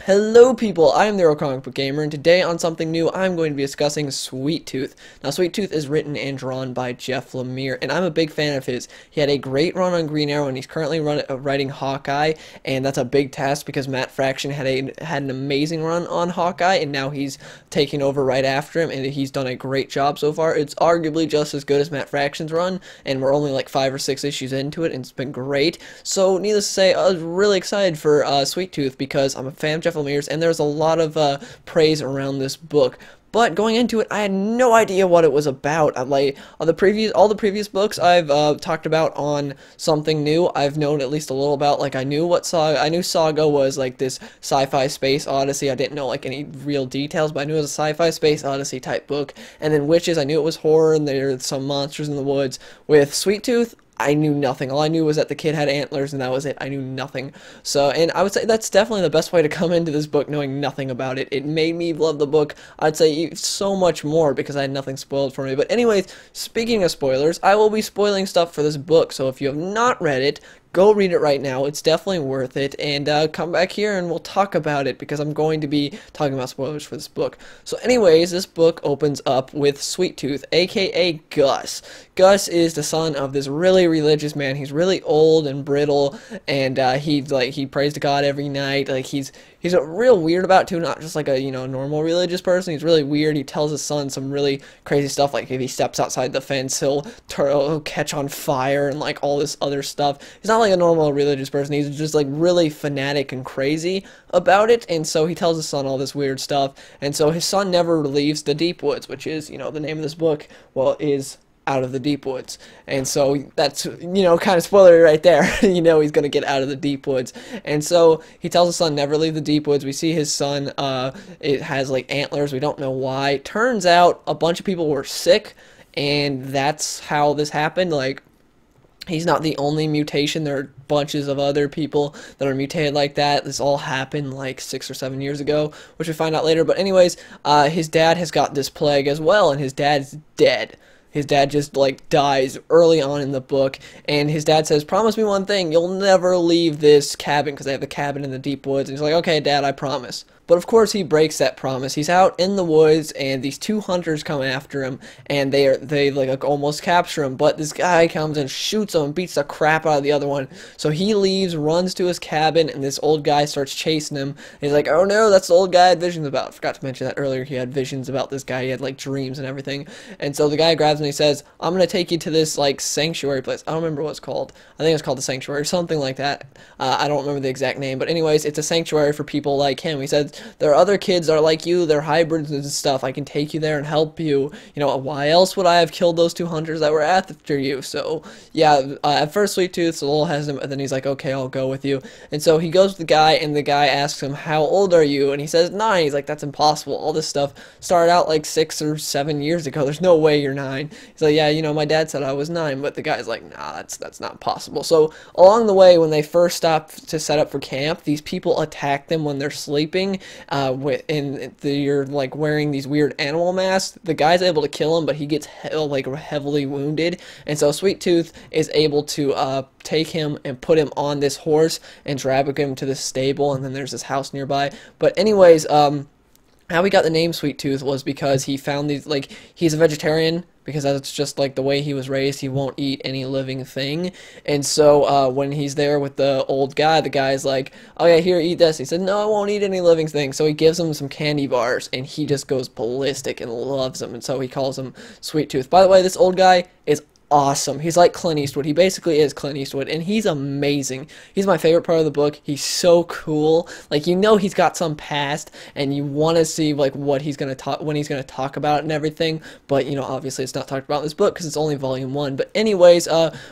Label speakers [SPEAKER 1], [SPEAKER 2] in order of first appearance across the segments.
[SPEAKER 1] Hello people, I am the Euro Comic Book Gamer, and today on something new, I'm going to be discussing Sweet Tooth. Now, Sweet Tooth is written and drawn by Jeff Lemire, and I'm a big fan of his. He had a great run on Green Arrow, and he's currently writing Hawkeye, and that's a big task because Matt Fraction had an amazing run on Hawkeye, and now he's taking over right after him, and he's done a great job so far. It's arguably just as good as Matt Fraction's run, and we're only like 5 or 6 issues into it, and it's been great. So, needless to say, I was really excited for Sweet Tooth because I'm a fan of Jeff Lemire's, and there's a lot of praise around this book. But going into it, I had no idea what it was about. Like all the previous books I've talked about on something new, I've known at least a little about. Like I knew Saga was like this sci-fi space odyssey. I didn't know like any real details, but I knew it was a sci-fi space odyssey type book. And then Witches, I knew it was horror and there were some monsters in the woods. With Sweet Tooth, I knew nothing. All I knew was that the kid had antlers, and that was it. I knew nothing. So, and I would say that's definitely the best way to come into this book, knowing nothing about it. It made me love the book, I'd say, so much more because I had nothing spoiled for me. But anyways, speaking of spoilers, I will be spoiling stuff for this book, so if you have not read it, go read it right now. It's definitely worth it, and come back here and we'll talk about it because I'm going to be talking about spoilers for this book. So anyways, this book opens up with Sweet Tooth, aka Gus. Gus is the son of this really religious man. He's really old and brittle, and he prays to God every night. Like he's a real weird about it too, not just like a normal religious person. He's really weird. He tells his son some really crazy stuff, like if he steps outside the fence, he'll catch on fire and like all this other stuff. He's not like a normal religious person. He's just like really fanatic and crazy about it, and so he tells his son all this weird stuff, and so his son never leaves the deep woods, which is the name of this book, well, is Out of the Deep Woods. And so that's kind of spoilery right there. He's gonna get out of the deep woods, and so he tells his son never leave the deep woods. We see his son, it has like antlers. We don't know why. Turns out a bunch of people were sick, and that's how this happened. Like, he's not the only mutation. There are bunches of other people that are mutated like that. This all happened like 6 or 7 years ago, which we find out later. But anyways, his dad has got this plague as well, and his dad's dead. His dad just like dies early on in the book, and his dad says, "Promise me one thing, you'll never leave this cabin," because they have a cabin in the deep woods. And he's like, "Okay, Dad, I promise." But of course he breaks that promise. He's out in the woods, and these 2 hunters come after him, and they like almost capture him. But this guy comes and shoots him and beats the crap out of the other one. So he leaves, runs to his cabin, and this old guy starts chasing him. He's like, "Oh no, that's the old guy I had visions about." I forgot to mention that earlier. He had visions about this guy. He had like dreams and everything. And so the guy grabs him and he says, "I'm gonna take you to this like sanctuary place." I don't remember what it's called. I think it's called the Sanctuary or something like that. I don't remember the exact name, but anyways, it's a sanctuary for people like him. He says, "There are other kids that are like you, they're hybrids and stuff. I can take you there and help you. Why else would I have killed those 2 hunters that were after you?" So yeah, at first Sweet Tooth's a little hesitant, and then he's like, "Okay, I'll go with you." And so he goes with the guy, and the guy asks him, "How old are you?" And he says 9. He's like, "That's impossible. All this stuff started out like 6 or 7 years ago. There's no way you're 9. He's like, "Yeah, my dad said I was 9, but the guy's like, "Nah, that's not possible." So along the way, when they first stop to set up for camp, these people attack them when they're sleeping, and you're like wearing these weird animal masks. The guy's able to kill him, but he gets like heavily wounded, and so Sweet Tooth is able to take him and put him on this horse and drag him to the stable, and then there's this house nearby. But anyways, how we got the name Sweet Tooth was because he found these, like, he's a vegetarian, because that's just like the way he was raised. He won't eat any living thing. And so when he's there with the old guy, the guy's like, "Oh yeah, here, eat this." He said, "No, I won't eat any living thing." So he gives him some candy bars, and he just goes ballistic and loves them, and so he calls him Sweet Tooth. By the way, this old guy is awesome. He's like Clint Eastwood. He basically is Clint Eastwood, and he's amazing. He's my favorite part of the book. He's so cool. Like, he's got some past, and you want to see like what he's gonna talk, when he's gonna talk about it and everything. But obviously it's not talked about in this book because it's only volume 1. But anyways,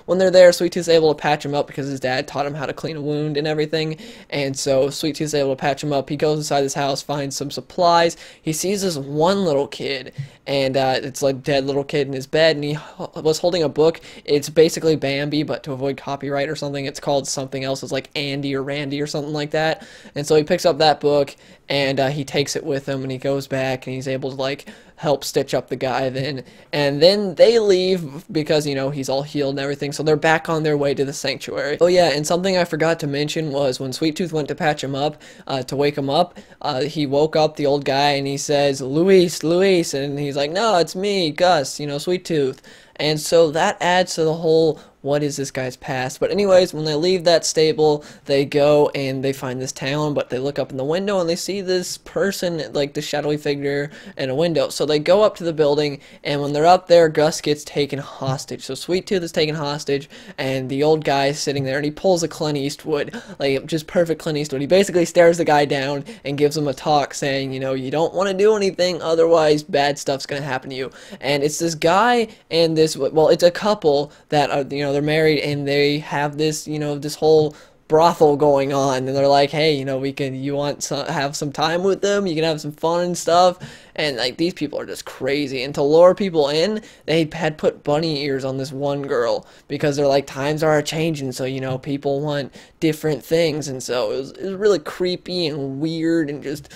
[SPEAKER 1] when they're there, Sweet Tooth's able to patch him up because his dad taught him how to clean a wound and everything. And so Sweet Tooth's able to patch him up. He goes inside his house, finds some supplies. He sees this one little kid, and it's like dead little kid in his bed, and he was holding a book. It's basically Bambi, but to avoid copyright or something, it's called something else. It's like Andy or Randy or something like that. And so he picks up that book, and he takes it with him, and he goes back, and he's able to like help stitch up the guy then. And then they leave because, you know, he's all healed and everything, so they're back on their way to the sanctuary. Oh yeah, and something I forgot to mention was when Sweet Tooth went to patch him up, to wake him up, he woke up the old guy, and he says, Luis, Luis, and he's like, no, it's me, Gus, you know, Sweet Tooth. And so that adds to the whole, what is this guy's past? But anyways, when they leave that stable, they go and they find this town, but they look up in the window and they see this person, like the shadowy figure in a window. So they go up to the building, and when they're up there, Gus gets taken hostage. So Sweet Tooth is taken hostage, and the old guy is sitting there, and he pulls a Clint Eastwood, like just perfect Clint Eastwood. He basically stares the guy down and gives him a talk saying, you know, you don't want to do anything, otherwise bad stuff's going to happen to you. And it's this guy and this, well, it's a couple that are, you know, they're married, and they have this, you know, this whole brothel going on, and they're like, hey, you know, you want to have some time with them, you can have some fun and stuff. And like, these people are just crazy, and to lure people in, they had put bunny ears on this one girl because they're like, times are changing, so, you know, people want different things. And so it was really creepy and weird, and just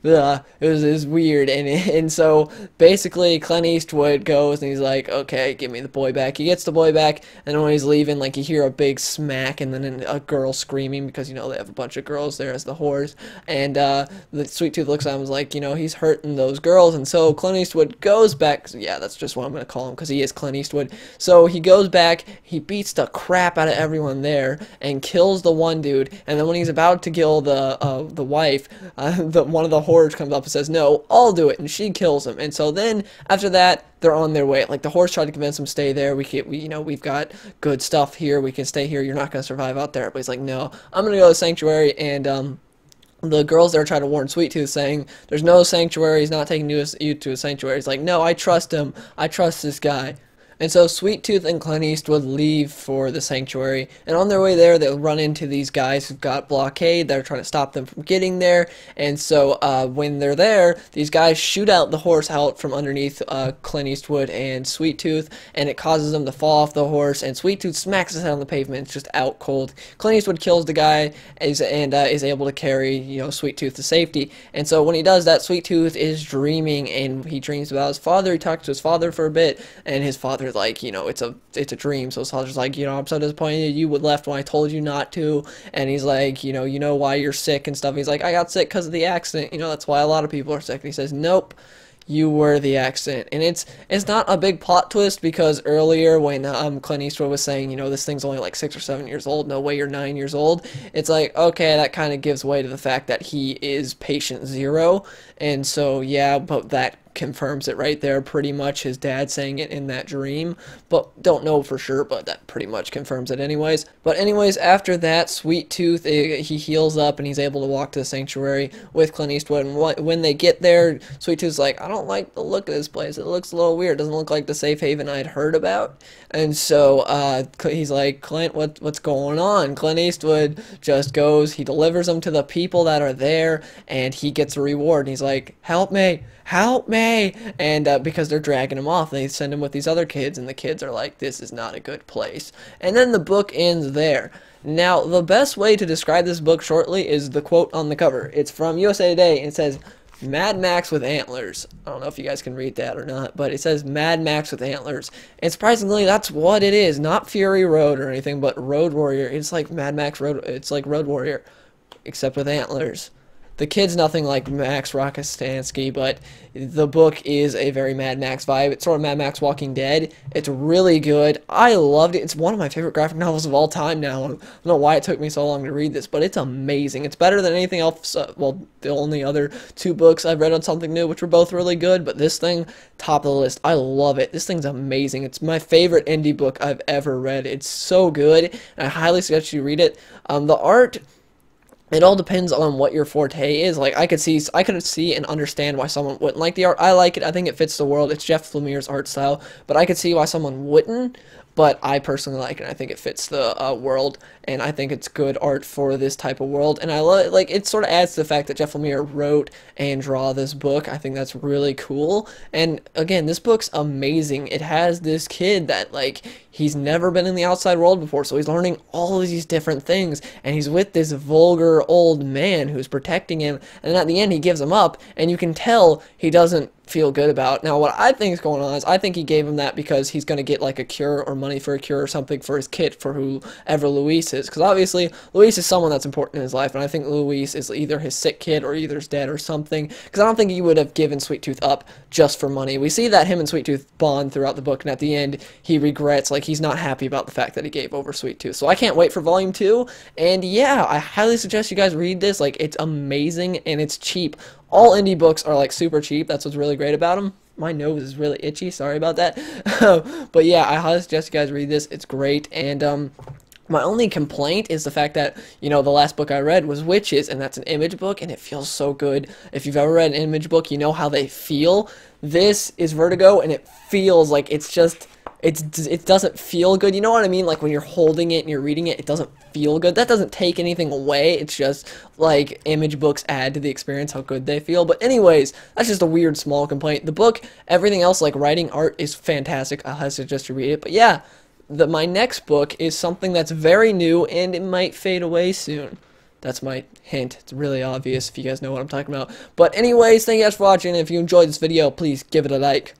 [SPEAKER 1] it was weird. And so basically Clint Eastwood goes and he's like, okay, give me the boy back. He gets the boy back, and then when he's leaving, like, you hear a big smack, and then a girl screaming, because, you know, they have a bunch of girls there as the whores. And the Sweet Tooth looks at him and is like, you know, he's hurting those girls. And so Clint Eastwood goes back, yeah, that's just what I'm going to call him, because he is Clint Eastwood. So he goes back, he beats the crap out of everyone there, and kills the one dude. And then when he's about to kill the wife, one of the whores comes up and says, no, I'll do it, and she kills him. And so then after that, they're on their way. Like, the horse tried to convince him, stay there, you know, we've got good stuff here, we can stay here, you're not going to survive out there. But he's like, no, I'm going to go to the sanctuary. And the girls there try to warn Sweet Tooth, saying, there's no sanctuary, he's not taking you to a sanctuary. He's like, no, I trust him, I trust this guy. And so Sweet Tooth and Clint Eastwood leave for the sanctuary, and on their way there, they'll run into these guys who've got blockade. They're trying to stop them from getting there. And so when they're there, these guys shoot out the horse out from underneath Clint Eastwood and Sweet Tooth, and it causes them to fall off the horse, and Sweet Tooth smacks his head on the pavement. It's just out cold. Clint Eastwood kills the guy and is able to carry, you know, Sweet Tooth to safety. And so when he does that, Sweet Tooth is dreaming, and he dreams about his father. He talks to his father for a bit, and his father, like, you know, it's a dream. So his father's like, you know, I'm so disappointed you left when I told you not to. And he's like, you know why you're sick and stuff. He's like, I got sick because of the accident, you know, that's why a lot of people are sick. And he says, nope, you were the accident. And it's not a big plot twist, because earlier when Clint Eastwood was saying, you know, this thing's only like 6 or 7 years old, no way you're 9 years old, it's like, okay, that kind of gives way to the fact that he is patient zero. And so yeah, but that confirms it right there, pretty much, his dad saying it in that dream, but don't know for sure, but that pretty much confirms it anyways. But anyways, after that, Sweet Tooth, he heals up, and he's able to walk to the sanctuary with Clint Eastwood. And when they get there, Sweet Tooth's like, I don't like the look of this place, it looks a little weird, it doesn't look like the safe haven I'd heard about. And so he's like, Clint, what's going on? Clint Eastwood just goes, he delivers them to the people that are there, and he gets a reward, and he's like, help me, help me. And because they're dragging him off, they send him with these other kids, and the kids are like, this is not a good place. And then the book ends there. Now, the best way to describe this book shortly is the quote on the cover. It's from USA Today, and it says, Mad Max with antlers. I don't know if you guys can read that or not, but it says Mad Max with antlers. And surprisingly, that's what it is. Not Fury Road or anything, but Road Warrior. It's like Mad Max Road. It's like Road Warrior, except with antlers. The kid's nothing like Max Rokitansky, but the book is a very Mad Max vibe. It's sort of Mad Max Walking Dead. It's really good. I loved it. It's one of my favorite graphic novels of all time now. I don't know why it took me so long to read this, but it's amazing. It's better than anything else. Well, the only other 2 books I've read on Something New, which were both really good, but this thing, top of the list. I love it. This thing's amazing. It's my favorite indie book I've ever read. It's so good, and I highly suggest you read it. The art, it all depends on what your forte is. Like, I could see and understand why someone wouldn't like the art. I like it. I think it fits the world. It's Jeff Lemire's art style, but I could see why someone wouldn't. but I personally like it. I think it fits the world, and I think it's good art for this type of world. And I love, like, it sort of adds to the fact that Jeff Lemire wrote and draw this book. I think that's really cool. And again, this book's amazing. It has this kid that, like, he's never been in the outside world before, so he's learning all of these different things, and he's with this vulgar old man who's protecting him, and at the end he gives him up, and you can tell he doesn't feel good about. Now, what I think is going on is I think he gave him that because he's going to get like a cure or money for a cure or something for his kid, for whoever Luis is, because obviously Luis is someone that's important in his life, and I think Luis is either his sick kid or either his dad or something, because I don't think he would have given Sweet Tooth up just for money. We see that him and Sweet Tooth bond throughout the book, and at the end he regrets, like, he's not happy about the fact that he gave over Sweet Tooth. So I can't wait for volume 2, and yeah, I highly suggest you guys read this. Like, it's amazing and it's cheap. All indie books are like super cheap. That's what's really great about them. My nose is really itchy. Sorry about that. But yeah, I highly suggest you guys read this. It's great. And my only complaint is the fact that, you know, the last book I read was Witches, and that's an image book, and it feels so good. If you've ever read an image book, you know how they feel. This is Vertigo, and it feels like it's just... it doesn't feel good. You know what I mean? Like, when you're holding it and you're reading it, it doesn't feel good. That doesn't take anything away. It's just, like, image books add to the experience how good they feel. But anyways, that's just a weird small complaint. The book, everything else, like writing, art, is fantastic. I'll suggest you read it. But yeah, my next book is something that's very new, and it might fade away soon. That's my hint. It's really obvious if you guys know what I'm talking about. But anyways, thank you guys for watching. If you enjoyed this video, please give it a like.